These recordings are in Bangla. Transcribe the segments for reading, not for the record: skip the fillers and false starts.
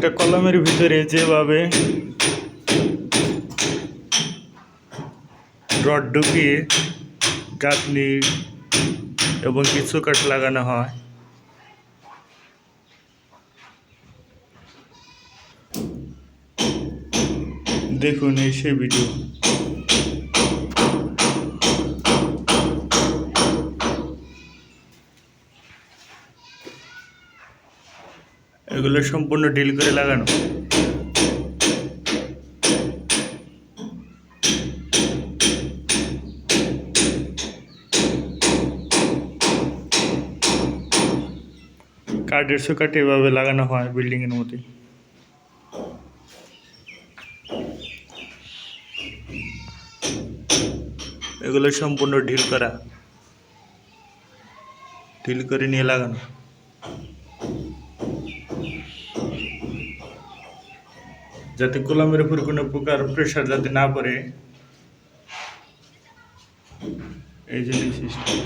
একটা কলমের ভিতরে যেভাবে রড ঢুকিয়ে গাঁথনি এবং কিছু কাঠ লাগানো হয়, দেখুন এই সেই ভিডিও। এগুলো সম্পূর্ণ ডিল করে লাগানো। কাঠের চৌকাঠ এভাবে লাগানো হয় বিল্ডিংয়ের মধ্যে। এগুলো সম্পূর্ণ ঢিল করে নিয়ে লাগানো। যাতে কলমের উপর কোনো প্রকার প্রেশার যাতে না পড়ে, এই জন্য সিস্টেম।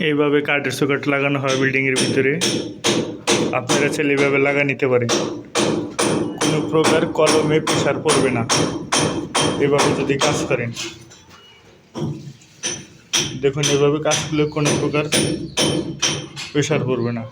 এইভাবে কাঠের চৌকাঠ লাগানো হয় বিল্ডিংয়ের ভিতরে। আপনারা চাইলে এইভাবে লাগা নিতে পারেন, কোনো প্রকার কলমে প্রেশার পড়বে না এভাবে যদি কাজ করেন। দেখুন এভাবে কাজ করলে কোনো প্রকার প্রেশার পড়বে না।